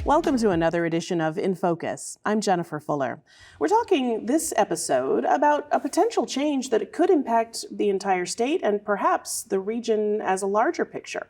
Welcome to another edition of InFocus. I'm Jennifer Fuller. We're talking this episode about a potential change that could impact the entire state and perhaps the region as a larger picture.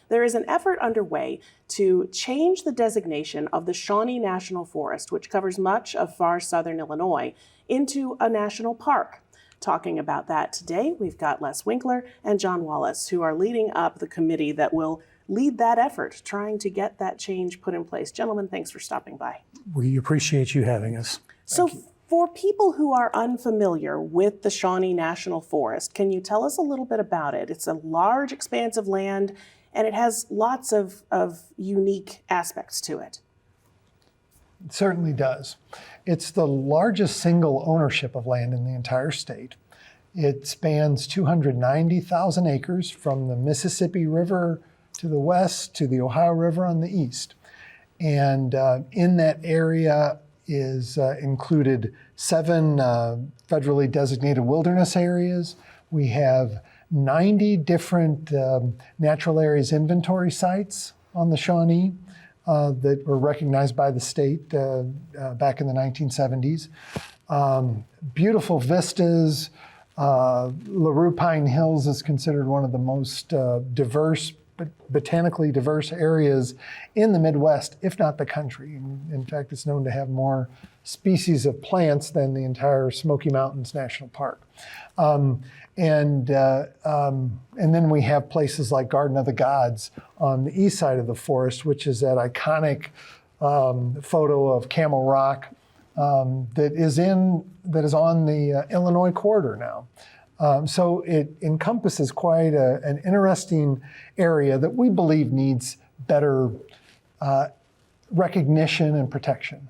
There is an effort underway to change the designation of the Shawnee National Forest, which covers much of far southern Illinois, into a national park. Talking about that today, we've got Les Winkler and John Wallace, who are leading up the committee that will lead that effort, trying to get that change put in place. Gentlemen, thanks for stopping by. We appreciate you having us. So for people who are unfamiliar with the Shawnee National Forest, can you tell us a little bit about it? It's a large expanse of land, and it has lots of unique aspects to it. It certainly does. It's the largest single ownership of land in the entire state. It spans 290,000 acres from the Mississippi River to the west to the Ohio River on the east. And in that area is included 7 federally designated wilderness areas. We have 90 different natural areas inventory sites on the Shawnee that were recognized by the state back in the 1970s. Beautiful vistas. LaRue Pine Hills is considered one of the most botanically diverse areas in the Midwest, if not the country. In fact, it's known to have more species of plants than the entire Smoky Mountains National Park. And then we have places like Garden of the Gods on the east side of the forest, which is that iconic photo of Camel Rock that is on the Illinois corridor now. So it encompasses quite an interesting area that we believe needs better recognition and protection.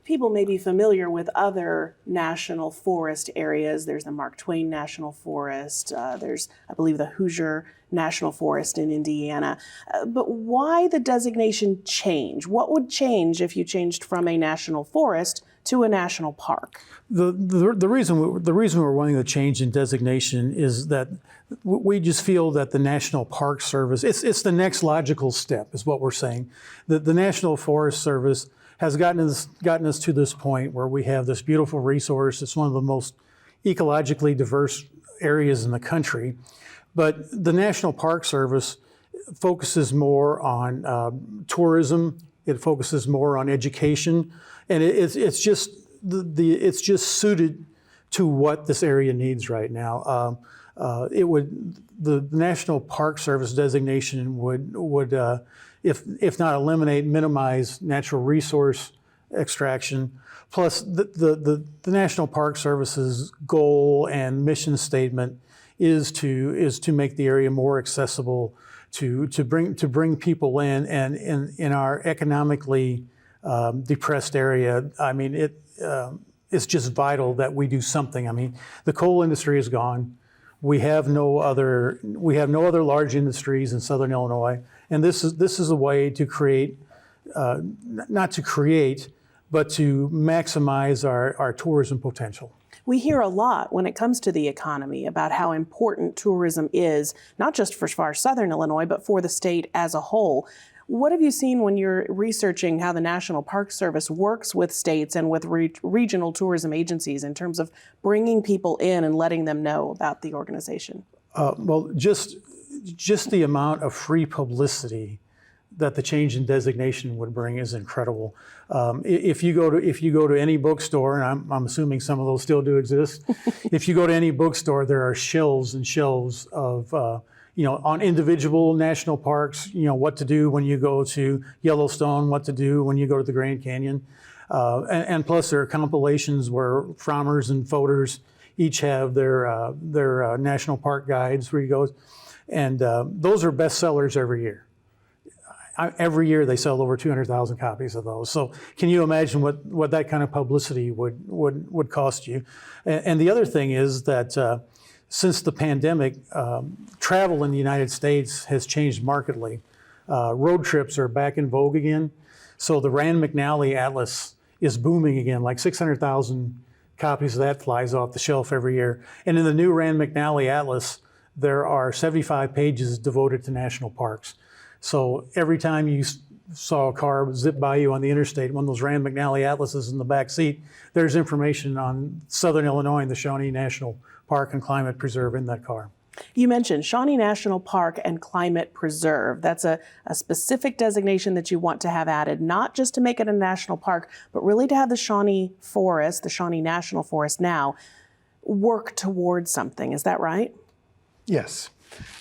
People may be familiar with other national forest areas. There's the Mark Twain National Forest. There's, I believe, the Hoosier National Forest in Indiana. But why the designation change? What would change if you changed from a national forest to a national park? The reason we're wanting the change in designation is that we just feel that the National Park Service, it's the next logical step, is what we're saying. The National Forest Service has gotten us to this point where we have this beautiful resource. It's one of the most ecologically diverse areas in the country. But the National Park Service focuses more on tourism. It focuses more on education, and it's just suited to what this area needs right now. The National Park Service designation would if not eliminate, minimize natural resource extraction. Plus, the National Park Service's goal and mission statement is to make the area more accessible to bring people in, and in our economically depressed area. I mean, it's just vital that we do something. I mean, the coal industry is gone. We have no other large industries in Southern Illinois, and this is a way to create, not to create, but to maximize our tourism potential. We hear a lot when it comes to the economy about how important tourism is, not just for far southern Illinois, but for the state as a whole. What have you seen when you're researching how the National Park Service works with states and with regional tourism agencies in terms of bringing people in and letting them know about the organization? Well, just the amount of free publicity that the change in designation would bring is incredible. If you go to any bookstore, and I'm assuming some of those still do exist, if you go to any bookstore, there are shelves and shelves of on individual national parks, what to do when you go to Yellowstone, what to do when you go to the Grand Canyon. And plus there are compilations where Frommers and Foders each have their national park guides where you go. And those are bestsellers every year. Every year they sell over 200,000 copies of those. So can you imagine what that kind of publicity would cost you? And the other thing is that since the pandemic, travel in the United States has changed markedly. Road trips are back in vogue again. So the Rand McNally Atlas is booming again, like 600,000 copies of that flies off the shelf every year. And in the new Rand McNally Atlas, there are 75 pages devoted to national parks. So every time you saw a car zip by you on the interstate, one of those Rand McNally atlases in the back seat, there's information on Southern Illinois and the Shawnee National Park and Climate Preserve in that car. You mentioned Shawnee National Park and Climate Preserve. That's a specific designation that you want to have added, not just to make it a national park, but really to have the Shawnee Forest, the Shawnee National Forest now, work towards something. Is that right? Yes.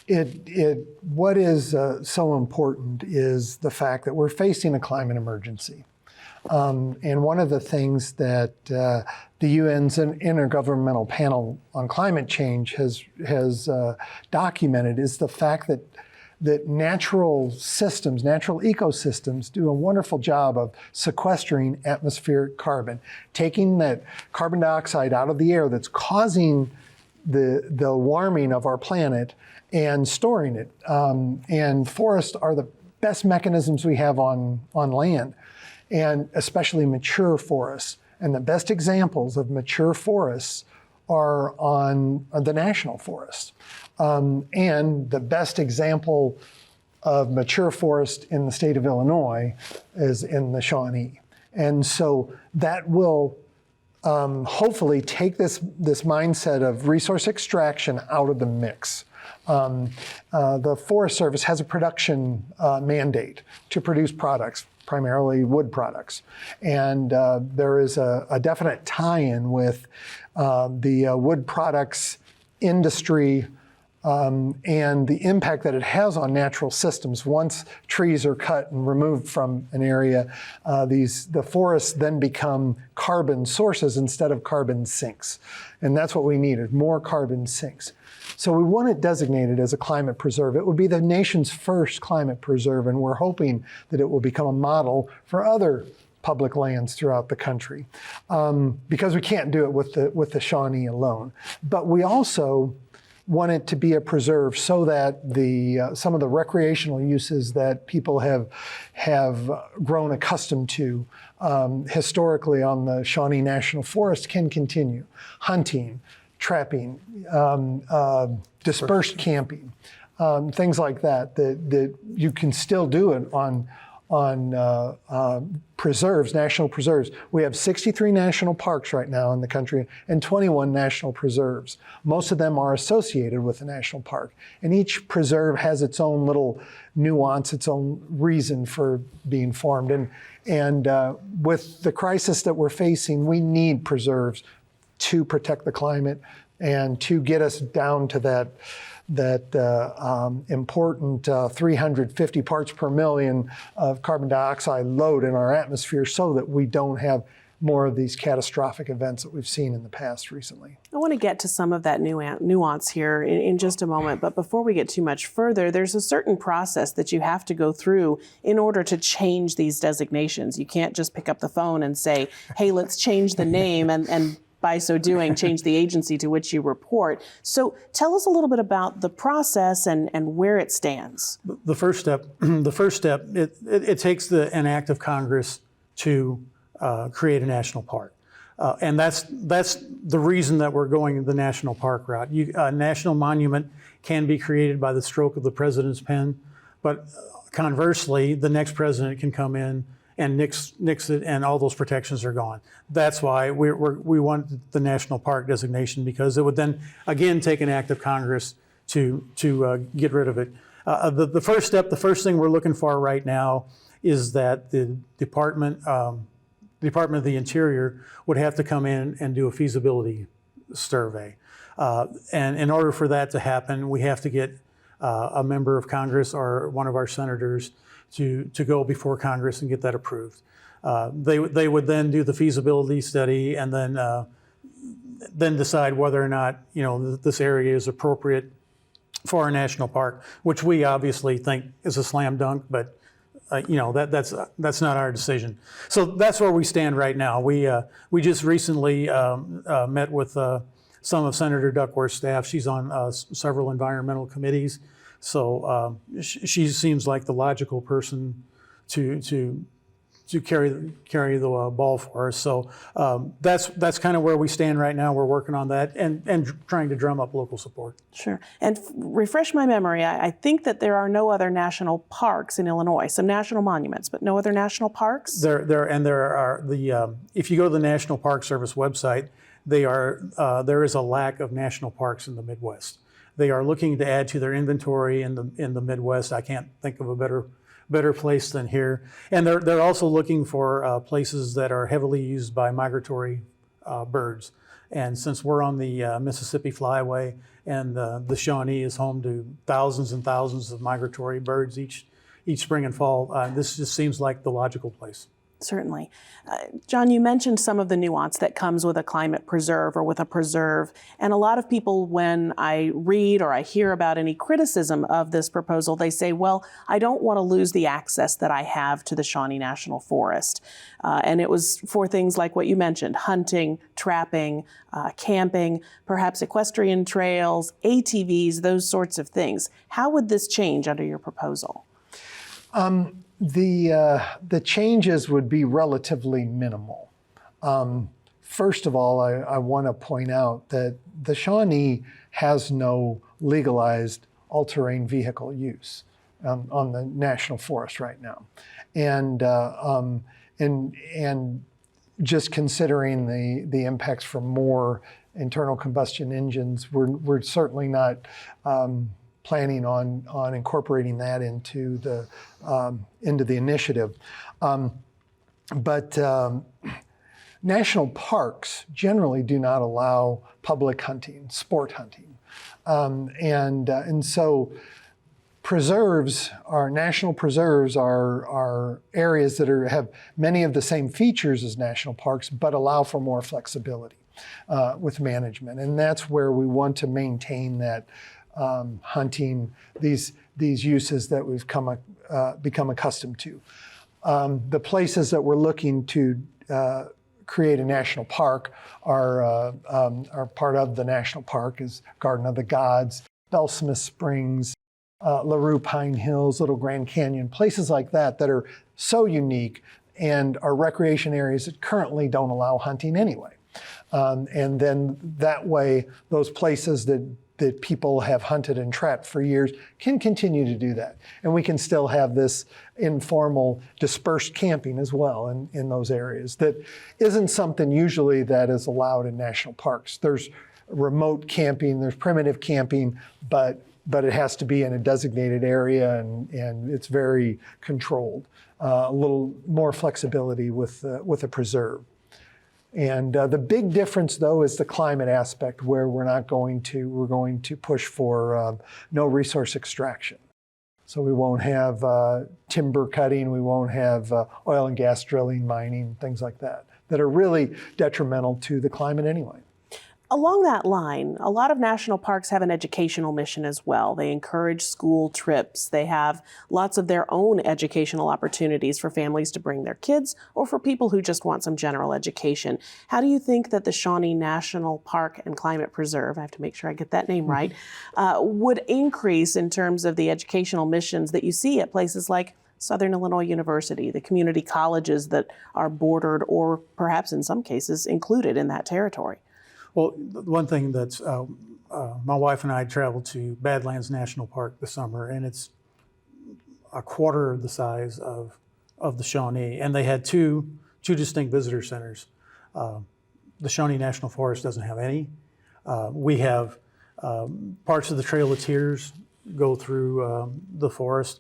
What is so important is the fact that we're facing a climate emergency. And one of the things that the UN's Intergovernmental Panel on Climate Change has documented is the fact that natural systems, natural ecosystems do a wonderful job of sequestering atmospheric carbon, taking that carbon dioxide out of the air that's causing the warming of our planet and storing it. And forests are the best mechanisms we have on land, and especially mature forests. And the best examples of mature forests are on the national forest. And the best example of mature forest in the state of Illinois is in the Shawnee. And so that will hopefully take this mindset of resource extraction out of the mix. The Forest Service has a production mandate to produce products, primarily wood products. And there is a definite tie-in with the wood products industry and the impact that it has on natural systems. Once trees are cut and removed from an area, the forests then become carbon sources instead of carbon sinks. And that's what we needed, more carbon sinks. So we want it designated as a climate preserve. It would be the nation's first climate preserve, and we're hoping that it will become a model for other public lands throughout the country, because we can't do it with the Shawnee alone. But we also want it to be a preserve so that some of the recreational uses that people have grown accustomed to historically on the Shawnee National Forest can continue. Hunting, trapping, dispersed camping, things like that you can still do it on preserves, national preserves. We have 63 national parks right now in the country and 21 national preserves. Most of them are associated with a national park. And each preserve has its own little nuance, its own reason for being formed. And with the crisis that we're facing, we need preserves to protect the climate and to get us down to that important 350 parts per million of carbon dioxide load in our atmosphere so that we don't have more of these catastrophic events that we've seen in the past recently. I want to get to some of that nuance here in just a moment, but before we get too much further, there's a certain process that you have to go through in order to change these designations. You can't just pick up the phone and say, hey, let's change the name and by so doing, change the agency to which you report. So tell us a little bit about the process and where it stands. The first step, it takes an act of Congress to create a national park. And that's the reason that we're going the national park route. A national monument can be created by the stroke of the president's pen, but conversely, the next president can come in and nix it, and all those protections are gone. That's why we want the national park designation, because it would then again take an act of Congress to get rid of it. The first step, the first thing we're looking for right now is that the Department of the Interior would have to come in and do a feasibility survey. And in order for that to happen, we have to get a member of Congress or one of our senators to go before Congress and get that approved. They would then do the feasibility study and then decide whether or not this area is appropriate for a national park, which we obviously think is a slam dunk, but that's not our decision. So that's where we stand right now. We just recently met with some of Senator Duckworth's staff. She's on several environmental committees. So she seems like the logical person to carry the ball for us. So that's kind of where we stand right now. We're working on that and trying to drum up local support. Sure. And refresh my memory, I think that there are no other national parks in Illinois, some national monuments, but no other national parks? There are if you go to the National Park Service website, there is a lack of national parks in the Midwest. They are looking to add to their inventory in the Midwest. I can't think of a better place than here. And they're also looking for places that are heavily used by migratory birds. And since we're on the Mississippi Flyway and the Shawnee is home to thousands and thousands of migratory birds each spring and fall, this just seems like the logical place. Certainly. John, you mentioned some of the nuance that comes with a climate preserve or with a preserve. And a lot of people, when I read or I hear about any criticism of this proposal, they say, well, I don't want to lose the access that I have to the Shawnee National Forest. And it was for things like what you mentioned, hunting, trapping, camping, perhaps equestrian trails, ATVs, those sorts of things. How would this change under your proposal? The changes would be relatively minimal. First of all, I want to point out that the Shawnee has no legalized all-terrain vehicle use on the National Forest right now, and just considering the impacts from more internal combustion engines, we're certainly not planning on incorporating that into the initiative. But national parks generally do not allow public hunting, sport hunting. And so national preserves are areas that have many of the same features as national parks, but allow for more flexibility with management. And that's where we want to maintain that hunting, these uses that we've become accustomed to. The places that we're looking to create a national park are part of the national park is Garden of the Gods, Bellsmith Springs, LaRue Pine Hills, Little Grand Canyon, places like that are so unique and are recreation areas that currently don't allow hunting anyway. And then that way, those places that people have hunted and trapped for years can continue to do that. And we can still have this informal dispersed camping as well in those areas. That isn't something usually that is allowed in national parks. There's remote camping, there's primitive camping, but it has to be in a designated area and it's very controlled. A little more flexibility with a preserve. And the big difference, though, is the climate aspect, where we're going to push for no resource extraction. So we won't have timber cutting, we won't have oil and gas drilling, mining, things like that are really detrimental to the climate anyway. Along that line, a lot of national parks have an educational mission as well. They encourage school trips. They have lots of their own educational opportunities for families to bring their kids or for people who just want some general education. How do you think that the Shawnee National Park and Climate Preserve, I have to make sure I get that name right, would increase in terms of the educational missions that you see at places like Southern Illinois University, the community colleges that are bordered or perhaps in some cases included in that territory? Well, one thing that's, my wife and I traveled to Badlands National Park this summer, and it's a quarter of the size of the Shawnee, and they had two distinct visitor centers. The Shawnee National Forest doesn't have any. We have parts of the Trail of Tears go through the forest.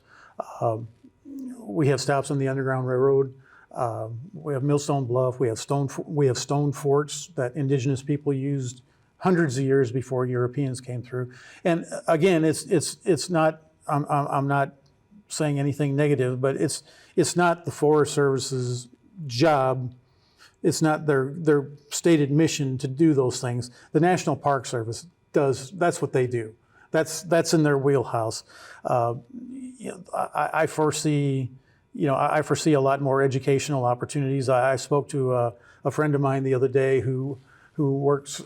We have stops on the Underground Railroad. We have Millstone Bluff. We have stone forts that indigenous people used hundreds of years before Europeans came through. And again, it's not. I'm not saying anything negative, but it's not the Forest Service's job. It's not their stated mission to do those things. The National Park Service does. That's what they do. That's in their wheelhouse. I foresee. I foresee a lot more educational opportunities. I spoke to a friend of mine the other day who works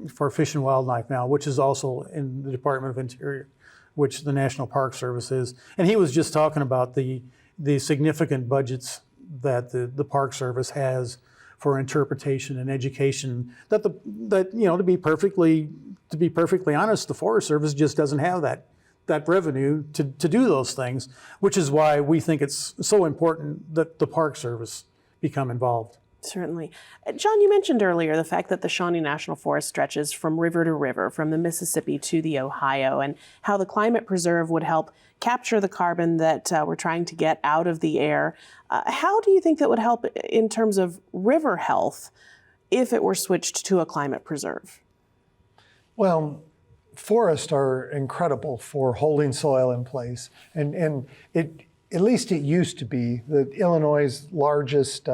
for Fish and Wildlife now, which is also in the Department of Interior, which the National Park Service is. And he was just talking about the significant budgets that the Park Service has for interpretation and education. That to be perfectly honest, the Forest Service just doesn't have that revenue to do those things, which is why we think it's so important that the Park Service become involved. Certainly. John, you mentioned earlier the fact that the Shawnee National Forest stretches from river to river, from the Mississippi to the Ohio, and how the climate preserve would help capture the carbon that we're trying to get out of the air. How do you think that would help in terms of river health if it were switched to a climate preserve? Well, forests are incredible for holding soil in place, and at least it used to be Illinois' largest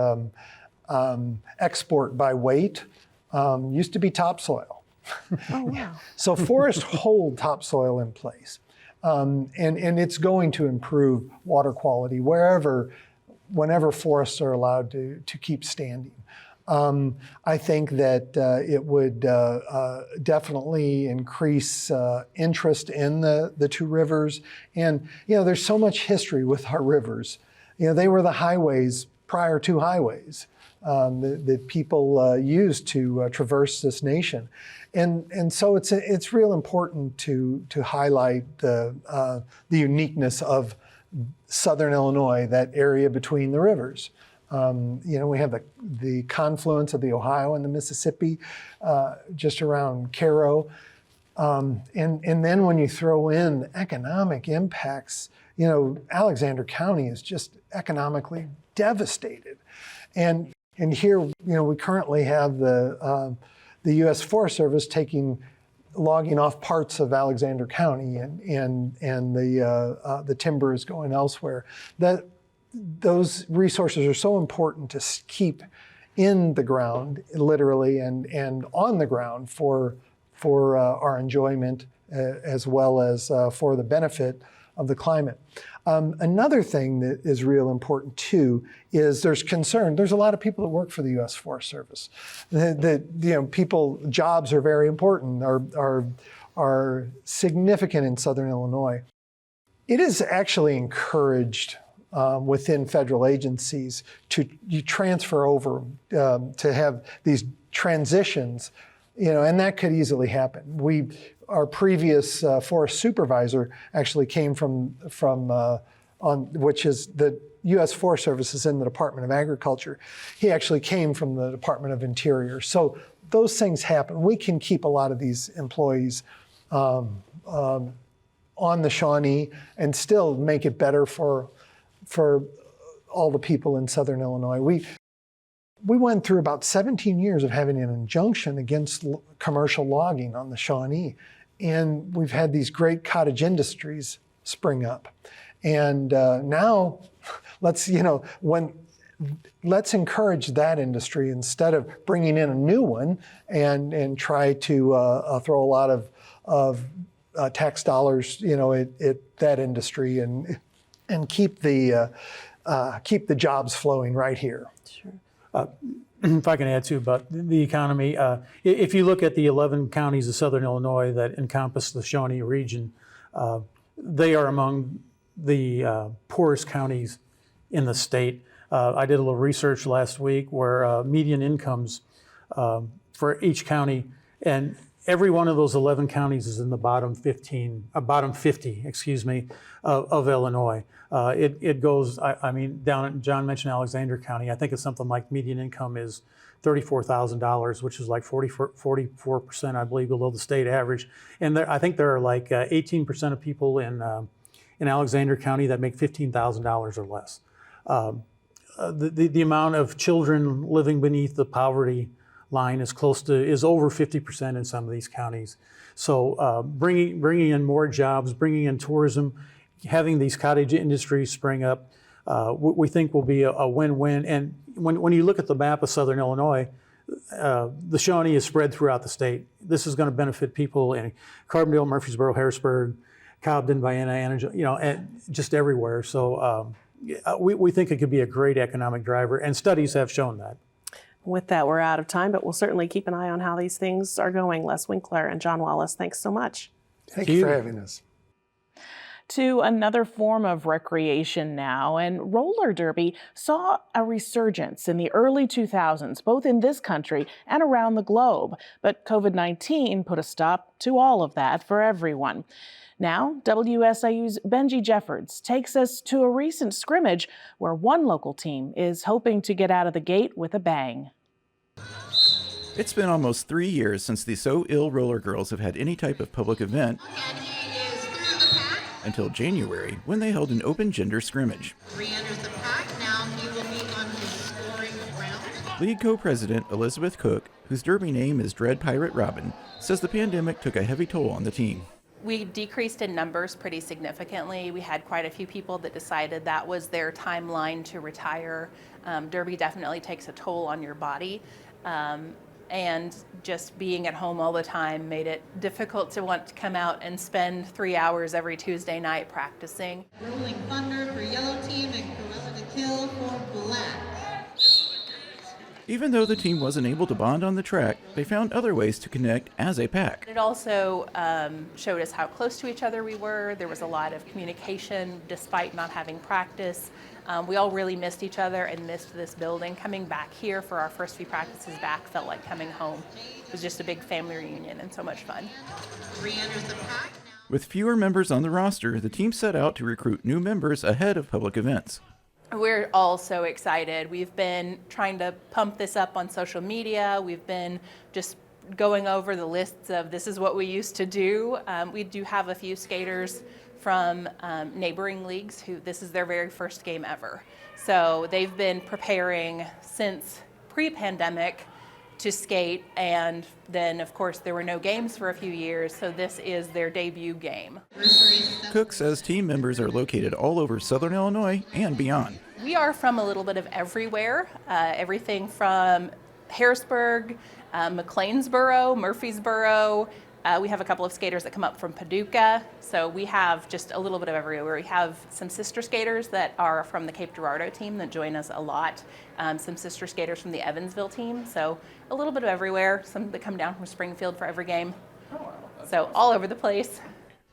export by weight used to be topsoil. Oh, wow. So forests hold topsoil in place. And it's going to improve water quality whenever forests are allowed to keep standing. I think that it would definitely increase interest in the two rivers. And, there's so much history with our rivers. They were the highways prior to highways that people used to traverse this nation. And so it's real important to highlight the uniqueness of Southern Illinois, that area between the rivers. We have the confluence of the Ohio and the Mississippi just around Cairo. And then when you throw in economic impacts, Alexander County is just economically devastated. And here, we currently have the U.S. Forest Service logging off parts of Alexander County, and the timber is going elsewhere. Those resources are so important to keep in the ground, literally, and on the ground for our enjoyment as well as for the benefit of the climate. Another thing that is real important too is there's concern. There's a lot of people that work for the U.S. Forest Service. Jobs are very important, are significant in Southern Illinois. It is actually encouraged within federal agencies you transfer over to have these transitions, and that could easily happen. Our previous forest supervisor actually came from which is the U.S. Forest Service is in the Department of Agriculture. He actually came from the Department of Interior. So those things happen. We can keep a lot of these employees on the Shawnee and still make it better for all the people in Southern Illinois. We went through about 17 years of having an injunction against commercial logging on the Shawnee. And we've had these great cottage industries spring up. And now let's encourage that industry instead of bringing in a new one and try to throw a lot of tax dollars, at that industry and keep the jobs flowing right here. Sure. If I can add too about the economy, if you look at the 11 counties of Southern Illinois that encompass the Shawnee region, they are among the poorest counties in the state. I did a little research last week where median incomes for each county, and every one of those 11 counties is in the bottom 50, of Illinois. It goes, down at, John mentioned Alexander County. I think it's something like median income is $34,000, which is like 44%, I believe, below the state average. And I think there are like 18% of people in Alexander County that make $15,000 or less. The amount of children living beneath the poverty line is over 50% in some of these counties. So bringing in more jobs, bringing in tourism, having these cottage industries spring up, we think will be a win-win. And when you look at the map of Southern Illinois, the Shawnee is spread throughout the state. This is going to benefit people in Carbondale, Murfreesboro, Harrisburg, Cobden, Vienna, and just everywhere. So we think it could be a great economic driver, and studies have shown that. With that, we're out of time, but we'll certainly keep an eye on how these things are going. Les Winkler and John Wallace, thanks so much. Thank you for having us. To another form of recreation now, and roller derby saw a resurgence in the early 2000s, both in this country and around the globe. But COVID-19 put a stop to all of that for everyone. Now, WSIU's Benji Jeffords takes us to a recent scrimmage where one local team is hoping to get out of the gate with a bang. It's been almost 3 years since the So Ill Roller Girls have had any type of public event until January, when they held an open gender scrimmage. Re-enters the pack. Now he will be on his scoring round. League co-president Elizabeth Cook, whose derby name is Dread Pirate Robin, says the pandemic took a heavy toll on the team. We decreased in numbers pretty significantly. We had quite a few people that decided that was their timeline to retire. Derby definitely takes a toll on your body. And just being at home all the time made it difficult to want to come out and spend 3 hours every Tuesday night practicing. Rolling Thunder for yellow team and Gorilla to Kill for black. Even though the team wasn't able to bond on the track, they found other ways to connect as a pack. It also showed us how close to each other we were. There was a lot of communication despite not having practice. We all really missed each other and missed this building. Coming back here for our first few practices back felt like coming home. It was just a big family reunion and so much fun. Re-enters the pack. With fewer members on the roster, the team set out to recruit new members ahead of public events. We're all so excited. We've been trying to pump this up on social media. We've been just going over the lists of this is what we used to do. We do have a few skaters from neighboring leagues who this is their very first game ever. So they've been preparing since pre-pandemic to skate, and then of course there were no games for a few years, so this is their debut game. Cook says team members are located all over Southern Illinois and beyond. We are from a little bit of everywhere, everything from Harrisburg, McLeansboro, Murfreesboro. We have a couple of skaters that come up from Paducah, so we have just a little bit of everywhere. We have some sister skaters that are from the Cape Girardeau team that join us a lot, some sister skaters from the Evansville team, so a little bit of everywhere, some that come down from Springfield for every game, so all over the place.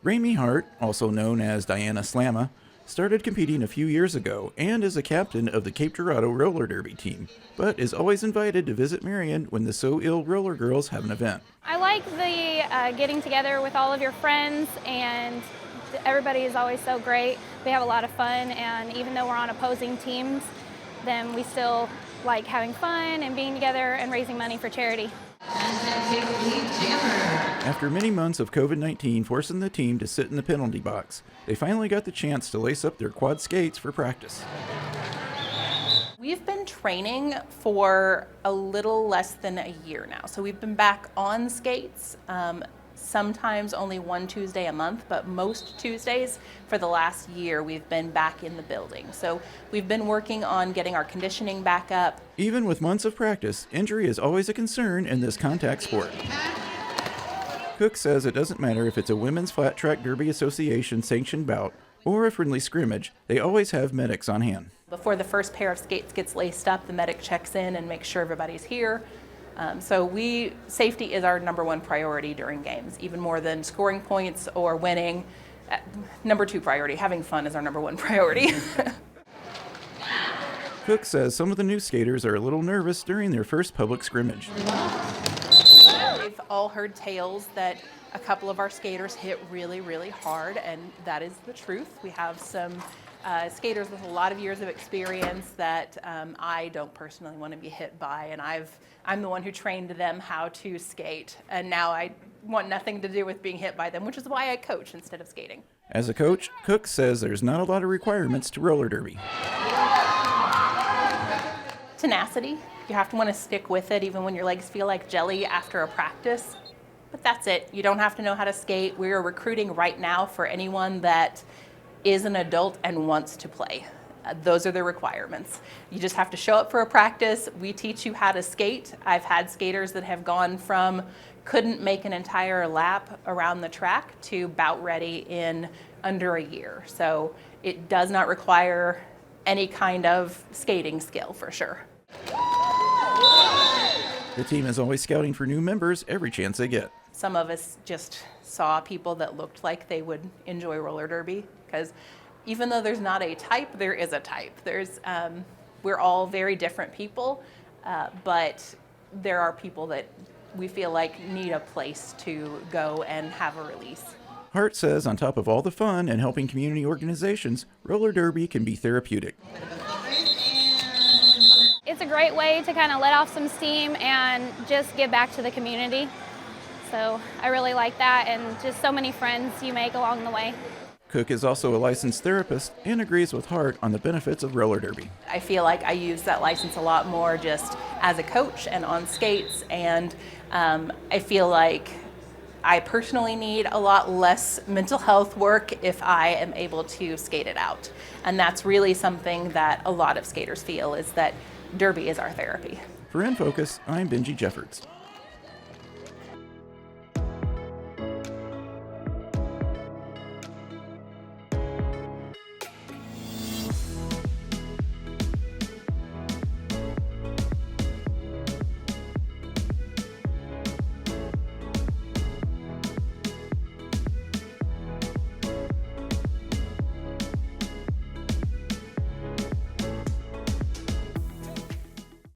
Ramey Hart, also known as Diana Slamma, started competing a few years ago and is a captain of the Cape Girardeau roller derby team, but is always invited to visit Marion when the So Ill Roller Girls have an event. I like the getting together with all of your friends, and everybody is always so great. We have a lot of fun, and even though we're on opposing teams, then we still like having fun and being together and raising money for charity. After many months of COVID-19 forcing the team to sit in the penalty box, they finally got the chance to lace up their quad skates for practice. We've been training for a little less than a year now. So we've been back on skates, sometimes only one Tuesday a month, but most Tuesdays for the last year we've been back in the building. So we've been working on getting our conditioning back up. Even with months of practice, injury is always a concern in this contact sport. Cook says it doesn't matter if it's a Women's Flat Track Derby Association sanctioned bout or a friendly scrimmage, they always have medics on hand. Before the first pair of skates gets laced up, the medic checks in and makes sure everybody's here. So safety is our number one priority during games, even more than scoring points or winning. Number two priority, having fun is our number one priority. Cook says some of the new skaters are a little nervous during their first public scrimmage. We've all heard tales that a couple of our skaters hit really, really hard, and that is the truth. We have some skaters with a lot of years of experience that I don't personally want to be hit by, and I'm the one who trained them how to skate, and now I want nothing to do with being hit by them, which is why I coach instead of skating. As a coach, Cook says there's not a lot of requirements to roller derby. Tenacity. You have to want to stick with it even when your legs feel like jelly after a practice. But that's it. You don't have to know how to skate. We are recruiting right now for anyone that is an adult and wants to play. Those are the requirements. You just have to show up for a practice. We teach you how to skate. I've had skaters that have gone from couldn't make an entire lap around the track to bout ready in under a year. So it does not require any kind of skating skill for sure. The team is always scouting for new members every chance they get. some of us just saw people that looked like they would enjoy roller derby, because even though there's not a type, there is a type. We're all very different people, but there are people that we feel like need a place to go and have a release. Hart says on top of all the fun and helping community organizations, roller derby can be therapeutic. It's a great way to kind of let off some steam and just give back to the community. So I really like that, and just so many friends you make along the way. Cook is also a licensed therapist and agrees with Hart on the benefits of roller derby. I feel like I use that license a lot more just as a coach and on skates, and I feel like I personally need a lot less mental health work if I am able to skate it out. And that's really something that a lot of skaters feel, is that derby is our therapy. For InFocus, I'm Benji Jeffords.